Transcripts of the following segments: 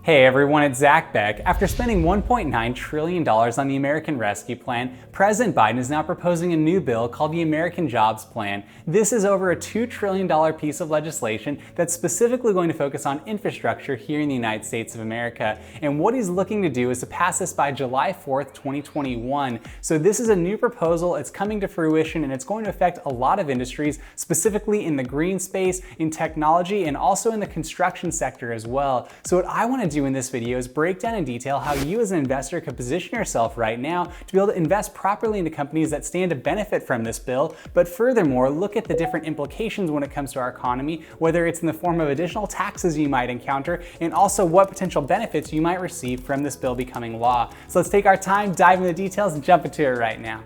Hey everyone, it's Zach Beck. After spending $1.9 trillion on the American Rescue Plan, President Biden is now proposing a new bill called the American Jobs Plan. This is over a $2 trillion piece of legislation that's specifically going to focus on infrastructure here in the United States of America. And what he's looking to do is to pass this by July 4th, 2021. So this is a new proposal, it's coming to fruition, and it's going to affect a lot of industries, specifically in the green space, in technology, and also in the construction sector as well. So what I want to do in this video is break down in detail how you as an investor could position yourself right now to be able to invest properly into companies that stand to benefit from this bill, but furthermore, look at the different implications when it comes to our economy, whether it's in the form of additional taxes you might encounter, and also what potential benefits you might receive from this bill becoming law. So let's take our time, dive into the details, and jump into it right now.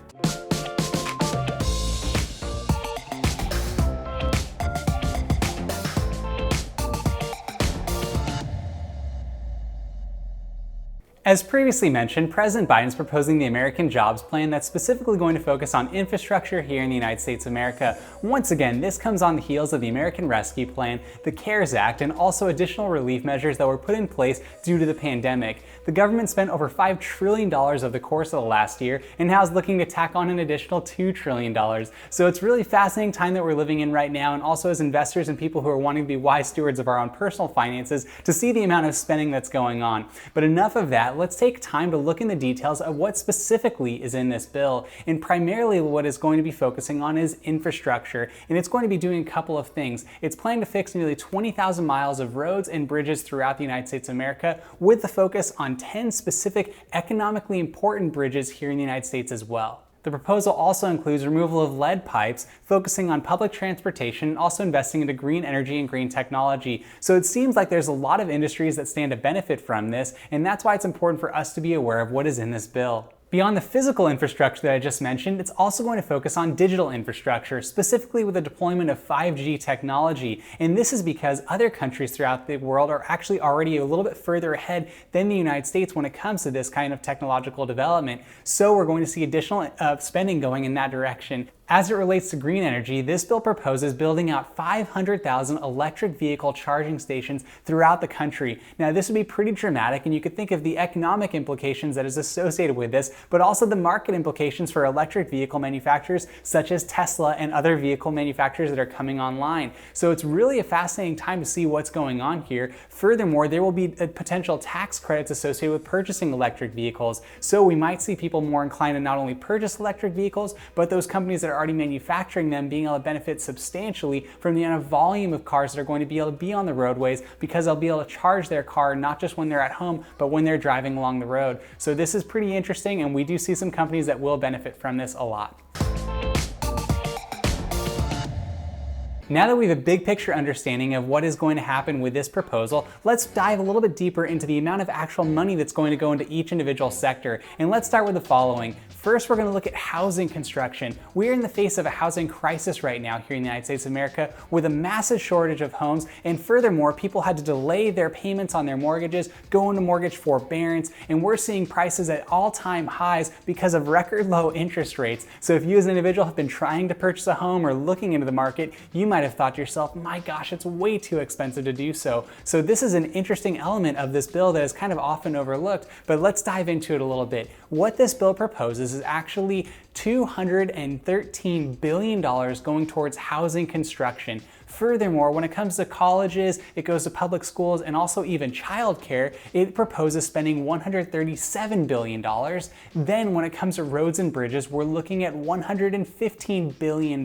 As previously mentioned, President Biden is proposing the American Jobs Plan that's specifically going to focus on infrastructure here in the United States of America. Once again, this comes on the heels of the American Rescue Plan, the CARES Act, and also additional relief measures that were put in place due to the pandemic. The government spent over $5 trillion over the course of the last year and now is looking to tack on an additional $2 trillion. So it's really fascinating time that we're living in right now, and also as investors and people who are wanting to be wise stewards of our own personal finances to see the amount of spending that's going on. But enough of that. Let's take time to look in the details of what specifically is in this bill. And primarily what it's going to be focusing on is infrastructure. And it's going to be doing a couple of things. It's planning to fix nearly 20,000 miles of roads and bridges throughout the United States of America, with the focus on 10 specific economically important bridges here in the United States as well. The proposal also includes removal of lead pipes, focusing on public transportation, and also investing into green energy and green technology. So it seems like there's a lot of industries that stand to benefit from this, and that's why it's important for us to be aware of what is in this bill. Beyond the physical infrastructure that I just mentioned, it's also going to focus on digital infrastructure, specifically with the deployment of 5G technology. And this is because other countries throughout the world are actually already a little bit further ahead than the United States when it comes to this kind of technological development. So we're going to see additional spending going in that direction. As it relates to green energy, this bill proposes building out 500,000 electric vehicle charging stations throughout the country. Now, this would be pretty dramatic, and you could think of the economic implications that is associated with this, but also the market implications for electric vehicle manufacturers such as Tesla and other vehicle manufacturers that are coming online. So it's really a fascinating time to see what's going on here. Furthermore, there will be potential tax credits associated with purchasing electric vehicles. So we might see people more inclined to not only purchase electric vehicles, but those companies that are already manufacturing them being able to benefit substantially from the amount of volume of cars that are going to be able to be on the roadways, because they'll be able to charge their car not just when they're at home, but when they're driving along the road. So this is pretty interesting, and we do see some companies that will benefit from this a lot. Now that we have a big picture understanding of what is going to happen with this proposal, let's dive a little bit deeper into the amount of actual money that's going to go into each individual sector. And let's start with the following. First, we're going to look at housing construction. We're in the face of a housing crisis right now here in the United States of America, with a massive shortage of homes, and furthermore, people had to delay their payments on their mortgages, go into mortgage forbearance, and we're seeing prices at all-time highs because of record low interest rates. So if you as an individual have been trying to purchase a home or looking into the market, you might have thought to yourself, my gosh, it's way too expensive to do so. So this is an interesting element of this bill that is kind of often overlooked, but let's dive into it a little bit. What this bill proposes is actually $213 billion going towards housing construction. Furthermore, when it comes to colleges, it goes to public schools, and also even childcare, it proposes spending $137 billion. Then when it comes to roads and bridges, we're looking at $115 billion.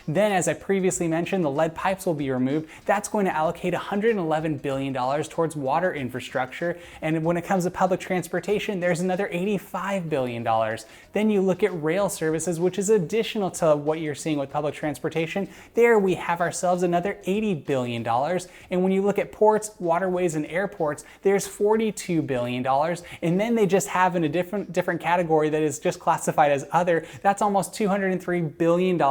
Then, as I previously mentioned, the lead pipes will be removed. That's going to allocate $111 billion towards water infrastructure. And when it comes to public transportation, there's another $85 billion. Then you look at rail services, which is additional to what you're seeing with public transportation. There we have ourselves another $80 billion. And when you look at ports, waterways, and airports, there's $42 billion. And then they just have in a different category that is just classified as other. That's almost $203 billion.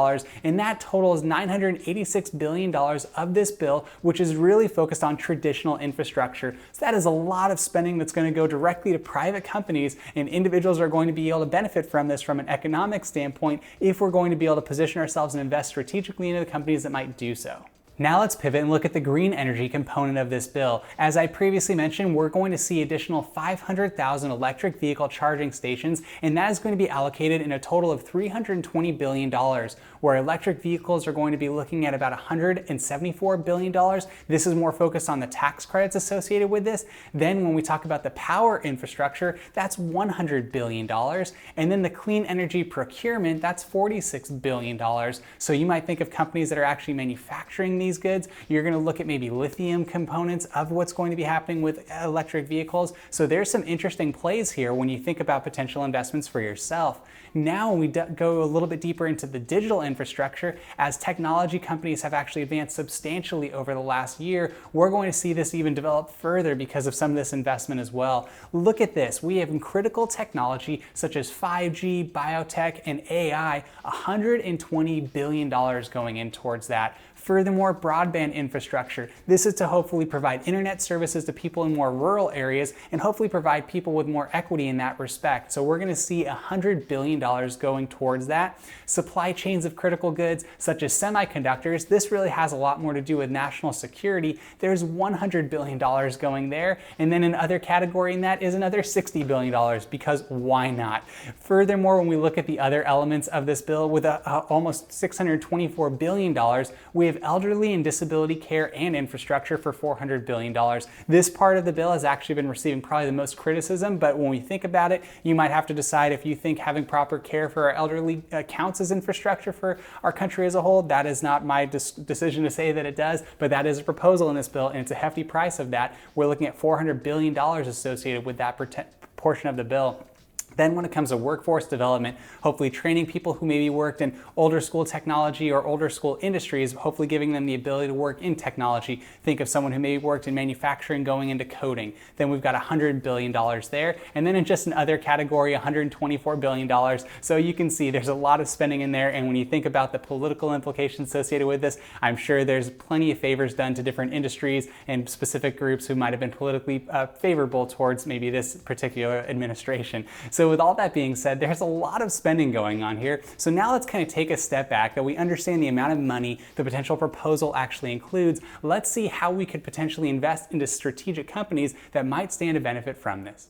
And that total is $986 billion of this bill, which is really focused on traditional infrastructure. So that is a lot of spending that's going to go directly to private companies, and individuals are going to be able to benefit from this from an economic standpoint if we're going to be able to position ourselves and invest strategically into the companies that might do so. Now let's pivot and look at the green energy component of this bill. As I previously mentioned, we're going to see additional 500,000 electric vehicle charging stations, and that is going to be allocated in a total of $320 billion, where electric vehicles are going to be looking at about $174 billion. This is more focused on the tax credits associated with this. Then when we talk about the power infrastructure, that's $100 billion. And then the clean energy procurement, that's $46 billion. So you might think of companies that are actually manufacturing these goods. You're going to look at maybe lithium components of what's going to be happening with electric vehicles. So there's some interesting plays here when you think about potential investments for yourself. Now we go a little bit deeper into the digital infrastructure. As technology companies have actually advanced substantially over the last year, we're going to see this even develop further because of some of this investment as well. Look at this. We have critical technology such as 5G, biotech, and AI, $120 billion going in towards that. Furthermore, broadband infrastructure. This is to hopefully provide internet services to people in more rural areas and hopefully provide people with more equity in that respect. So we're going to see $100 billion going towards that. Supply chains of critical goods such as semiconductors. This really has a lot more to do with national security. There's $100 billion going there. And then another category in that is another $60 billion, because why not? Furthermore, when we look at the other elements of this bill with almost $624 billion, we have elderly and disability care and infrastructure for $400 billion. This part of the bill has actually been receiving probably the most criticism, but when we think about it, you might have to decide if you think having proper care for our elderly counts as infrastructure for our country as a whole. That is not my decision to say that it does, but that is a proposal in this bill, and it's a hefty price of that. We're looking at $400 billion associated with that portion of the bill. Then when it comes to workforce development, hopefully training people who maybe worked in older school technology or older school industries, hopefully giving them the ability to work in technology. Think of someone who maybe worked in manufacturing going into coding. Then we've got $100 billion there. And then in just another category, $124 billion. So you can see there's a lot of spending in there. And when you think about the political implications associated with this, I'm sure there's plenty of favors done to different industries and specific groups who might have been politically favorable towards maybe this particular administration. So with all that being said, there's a lot of spending going on here. So now let's kind of take a step back, that we understand the amount of money the potential proposal actually includes. Let's see how we could potentially invest into strategic companies that might stand to benefit from this.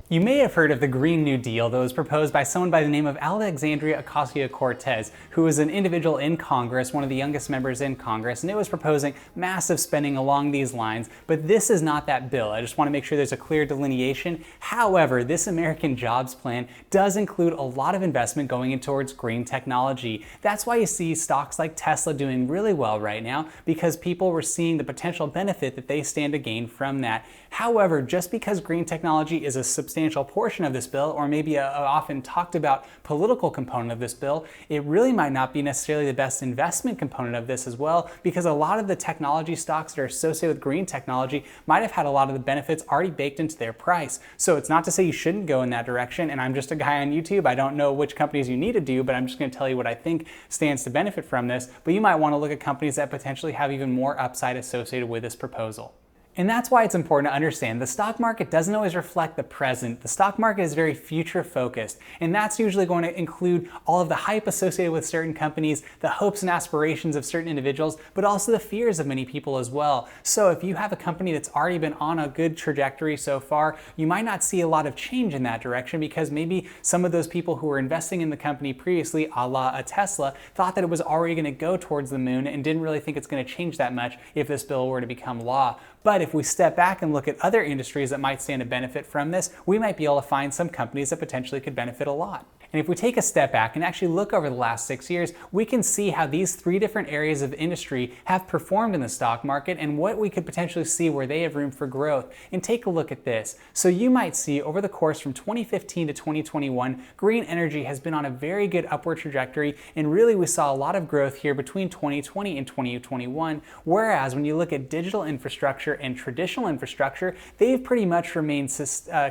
You may have heard of the Green New Deal that was proposed by someone by the name of Alexandria Ocasio-Cortez, who is an individual in Congress, one of the youngest members in Congress, and it was proposing massive spending along these lines. But this is not that bill. I just want to make sure there's a clear delineation. However, this American Jobs Plan does include a lot of investment going in towards green technology. That's why you see stocks like Tesla doing really well right now, because people were seeing the potential benefit that they stand to gain from that. However, just because green technology is a substantial portion of this bill, or maybe a often talked about political component of this bill, it really might not be necessarily the best investment component of this as well, because a lot of the technology stocks that are associated with green technology might have had a lot of the benefits already baked into their price. So it's not to say you shouldn't go in that direction, and I'm just a guy on YouTube. I don't know which companies you need to do, but I'm just going to tell you what I think stands to benefit from this. But you might want to look at companies that potentially have even more upside associated with this proposal. And that's why it's important to understand the stock market doesn't always reflect the present. The stock market is very future focused, and that's usually going to include all of the hype associated with certain companies, the hopes and aspirations of certain individuals, but also the fears of many people as well. So if you have a company that's already been on a good trajectory so far, you might not see a lot of change in that direction, because maybe some of those people who were investing in the company previously, a la a Tesla, thought that it was already going to go towards the moon and didn't really think it's going to change that much if this bill were to become law. But if we step back and look at other industries that might stand to benefit from this, we might be able to find some companies that potentially could benefit a lot. And if we take a step back and actually look over the last 6 years, we can see how these 3 different areas of industry have performed in the stock market and what we could potentially see where they have room for growth. And take a look at this. So you might see over the course from 2015 to 2021, green energy has been on a very good upward trajectory, and really we saw a lot of growth here between 2020 and 2021. Whereas when you look at digital infrastructure and traditional infrastructure, they've pretty much remained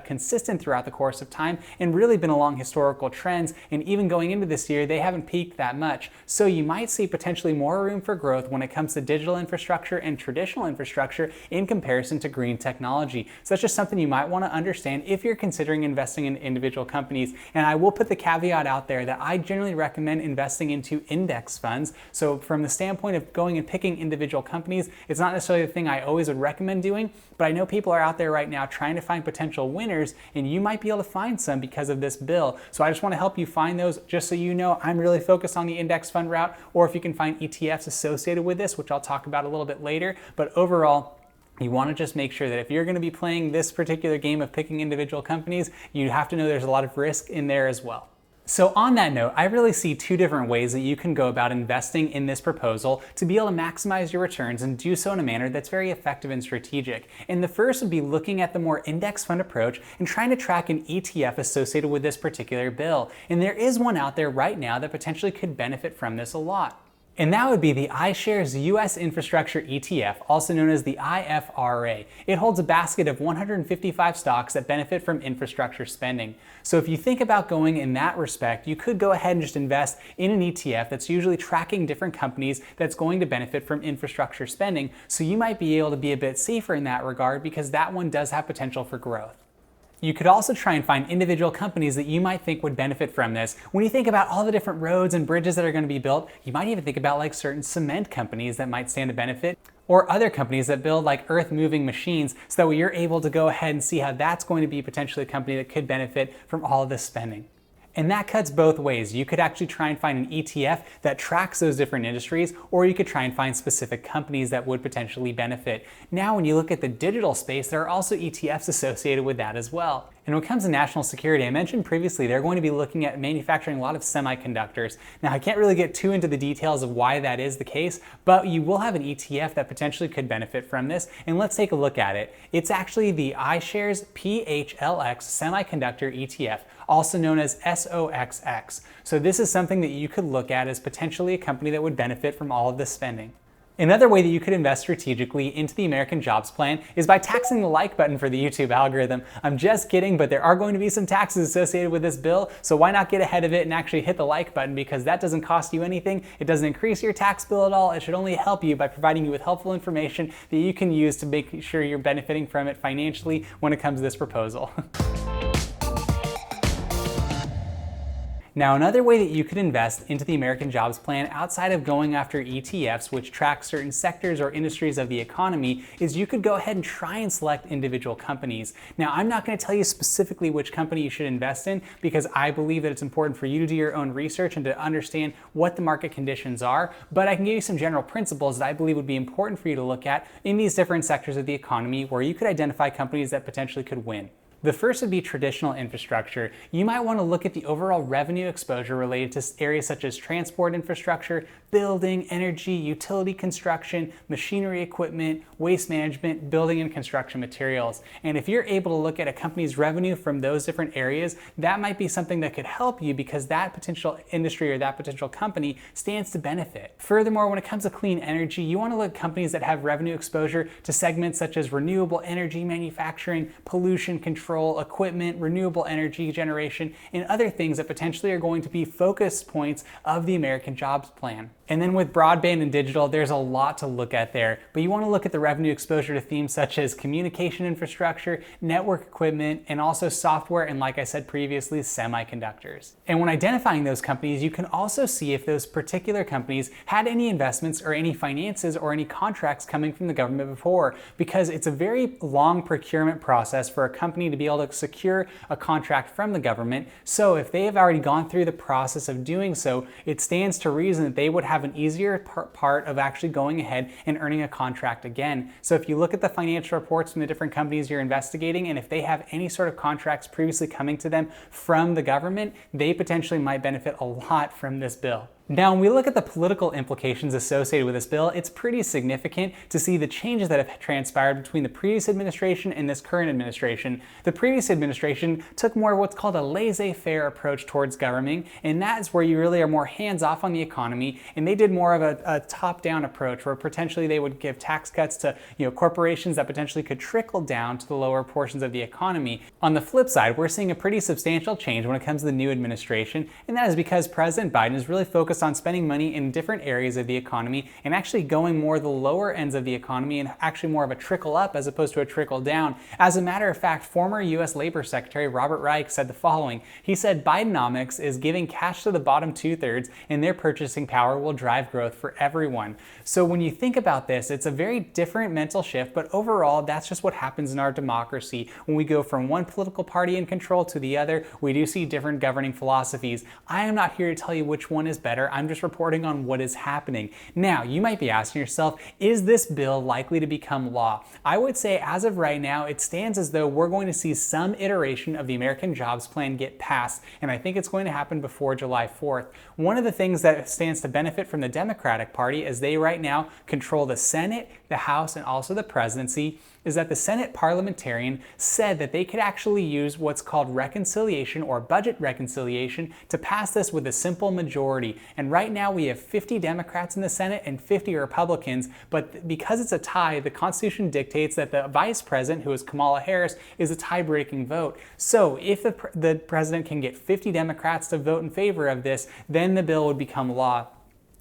consistent throughout the course of time and really been along historical trends. trends, and even going into this year, they haven't peaked that much. So you might see potentially more room for growth when it comes to digital infrastructure and traditional infrastructure in comparison to green technology. So that's just something you might want to understand if you're considering investing in individual companies. And I will put the caveat out there that I generally recommend investing into index funds. So from the standpoint of going and picking individual companies, it's not necessarily the thing I always would recommend doing, but I know people are out there right now trying to find potential winners, and you might be able to find some because of this bill. So I just want to help you find those, just so you know I'm really focused on the index fund route, or if you can find ETFs associated with this, which I'll talk about a little bit later. But overall, you want to just make sure that if you're going to be playing this particular game of picking individual companies, you have to know there's a lot of risk in there as well. So on that note, I really see two different ways that you can go about investing in this proposal to be able to maximize your returns and do so in a manner that's very effective and strategic. And the first would be looking at the more index fund approach and trying to track an ETF associated with this particular bill. And there is one out there right now that potentially could benefit from this a lot. And that would be the iShares US Infrastructure ETF, also known as the IFRA. It holds a basket of 155 stocks that benefit from infrastructure spending. So if you think about going in that respect, you could go ahead and just invest in an ETF that's usually tracking different companies that's going to benefit from infrastructure spending. So you might be able to be a bit safer in that regard because that one does have potential for growth. You could also try and find individual companies that you might think would benefit from this. When you think about all the different roads and bridges that are going to be built, you might even think about like certain cement companies that might stand to benefit, or other companies that build like earth-moving machines, so that way you're able to go ahead and see how that's going to be potentially a company that could benefit from all of this spending. And that cuts both ways. You could actually try and find an ETF that tracks those different industries, or you could try and find specific companies that would potentially benefit. Now, when you look at the digital space, there are also ETFs associated with that as well. And when it comes to national security, I mentioned previously they're going to be looking at manufacturing a lot of semiconductors. Now, I can't really get too into the details of why that is the case, but you will have an ETF that potentially could benefit from this. And let's take a look at it. It's actually the iShares PHLX Semiconductor ETF, also known as SOXX. So this is something that you could look at as potentially a company that would benefit from all of this spending. Another way that you could invest strategically into the American Jobs Plan is by taxing the like button for the YouTube algorithm. I'm just kidding, but there are going to be some taxes associated with this bill, so why not get ahead of it and actually hit the like button, because that doesn't cost you anything. It doesn't increase your tax bill at all. It should only help you by providing you with helpful information that you can use to make sure you're benefiting from it financially when it comes to this proposal. Now, another way that you could invest into the American Jobs Plan outside of going after ETFs, which track certain sectors or industries of the economy, is you could go ahead and try and select individual companies. Now, I'm not going to tell you specifically which company you should invest in, because I believe that it's important for you to do your own research and to understand what the market conditions are, but I can give you some general principles that I believe would be important for you to look at in these different sectors of the economy where you could identify companies that potentially could win. The first would be traditional infrastructure. You might want to look at the overall revenue exposure related to areas such as transport infrastructure, building, energy, utility construction, machinery equipment, waste management, building and construction materials. And if you're able to look at a company's revenue from those different areas, that might be something that could help you, because that potential industry or that potential company stands to benefit. Furthermore, when it comes to clean energy, you want to look at companies that have revenue exposure to segments such as renewable energy manufacturing, pollution control, equipment, renewable energy generation, and other things that potentially are going to be focus points of the American Jobs Plan. And then with broadband and digital, there's a lot to look at there, but you want to look at the revenue exposure to themes such as communication infrastructure, network equipment, and also software, and like I said previously, semiconductors. And when identifying those companies, you can also see if those particular companies had any investments or any finances or any contracts coming from the government before, because it's a very long procurement process for a company to be able to secure a contract from the government. So if they have already gone through the process of doing so, it stands to reason that they would have an easier part of actually going ahead and earning a contract again. So if you look at the financial reports from the different companies you're investigating, and if they have any sort of contracts previously coming to them from the government, they potentially might benefit a lot from this bill. Now, when we look at the political implications associated with this bill, it's pretty significant to see the changes that have transpired between the previous administration and this current administration. The previous administration took more of what's called a laissez-faire approach towards government, and that is where you really are more hands-off on the economy, and they did more of a top-down approach where potentially they would give tax cuts to corporations that potentially could trickle down to the lower portions of the economy. On the flip side, we're seeing a pretty substantial change when it comes to the new administration, and that is because President Biden is really focused on spending money in different areas of the economy and actually going more the lower ends of the economy and actually more of a trickle up as opposed to a trickle down. As a matter of fact, former US Labor Secretary Robert Reich said the following. He said, "Bidenomics is giving cash to the bottom 2/3 and their purchasing power will drive growth for everyone." So when you think about this, it's a very different mental shift, but overall, that's just what happens in our democracy. When we go from one political party in control to the other, we do see different governing philosophies. I am not here to tell you which one is better. I'm just reporting on what is happening. Now, you might be asking yourself, is this bill likely to become law? I would say as of right now, it stands as though we're going to see some iteration of the American Jobs Plan get passed, and I think it's going to happen before July 4th. One of the things that stands to benefit from the Democratic Party, as they right now control the Senate, the House, and also the presidency, is that the Senate parliamentarian said that they could actually use what's called reconciliation or budget reconciliation to pass this with a simple majority. And right now we have 50 Democrats in the Senate and 50 Republicans, but because it's a tie, the Constitution dictates that the vice president, who is Kamala Harris, is a tie-breaking vote. So if the president can get 50 Democrats to vote in favor of this, then the bill would become law.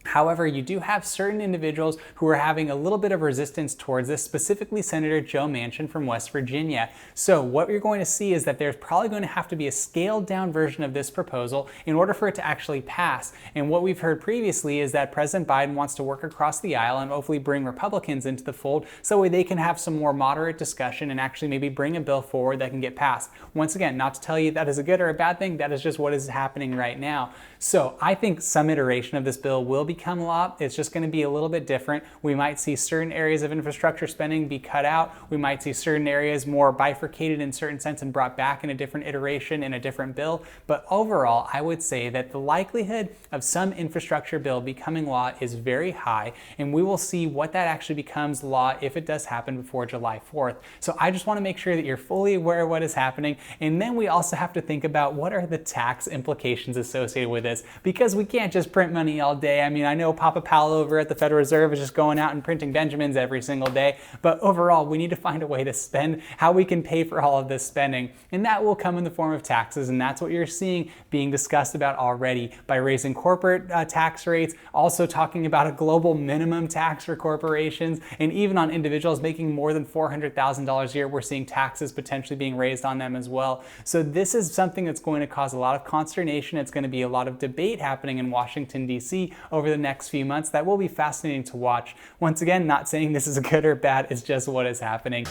However, you do have certain individuals who are having a little bit of resistance towards this, specifically Senator Joe Manchin from West Virginia. So what you're going to see is that there's probably going to have to be a scaled down version of this proposal in order for it to actually pass. And what we've heard previously is that President Biden wants to work across the aisle and hopefully bring Republicans into the fold so they can have some more moderate discussion and actually maybe bring a bill forward that can get passed. Once again, not to tell you that is a good or a bad thing, that is just what is happening right now. So I think some iteration of this bill will become law. It's just going to be a little bit different. We might see certain areas of infrastructure spending be cut out. We might see certain areas more bifurcated in certain sense and brought back in a different iteration in a different bill. But overall, I would say that the likelihood of some infrastructure bill becoming law is very high, and we will see what that actually becomes law if it does happen before July 4th. So I just want to make sure that you're fully aware of what is happening, and then we also have to think about what are the tax implications associated with this, because we can't just print money all day. I mean, I know Papa Powell over at the Federal Reserve is just going out and printing Benjamins every single day, but overall, we need to find a way to spend how we can pay for all of this spending, and that will come in the form of taxes, and that's what you're seeing being discussed about already by raising corporate tax rates, also talking about a global minimum tax for corporations, and even on individuals making more than $400,000 a year, we're seeing taxes potentially being raised on them as well. So this is something that's going to cause a lot of consternation. It's going to be a lot of debate happening in Washington, D.C. over the next few months. That will be fascinating to watch. Once again, not saying this is good or bad, it's just what is happening.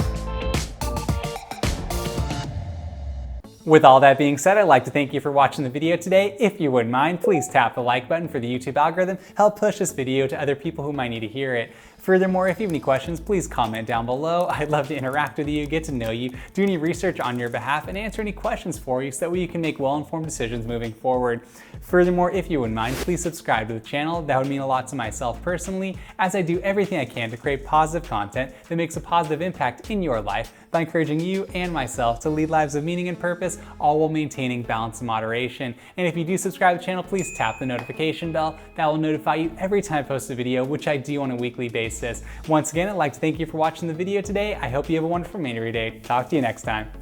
With all that being said, I'd like to thank you for watching the video today. If you wouldn't mind, please tap the like button for the YouTube algorithm, help push this video to other people who might need to hear it. Furthermore, if you have any questions, please comment down below. I'd love to interact with you, get to know you, do any research on your behalf, and answer any questions for you so that way you can make well-informed decisions moving forward. Furthermore, if you wouldn't mind, please subscribe to the channel. That would mean a lot to myself personally, as I do everything I can to create positive content that makes a positive impact in your life by encouraging you and myself to lead lives of meaning and purpose, all while maintaining balance and moderation. And if you do subscribe to the channel, please tap the notification bell. That will notify you every time I post a video, which I do on a weekly basis. Once again, I'd like to thank you for watching the video today. I hope you have a wonderful remainder of your day. Talk to you next time.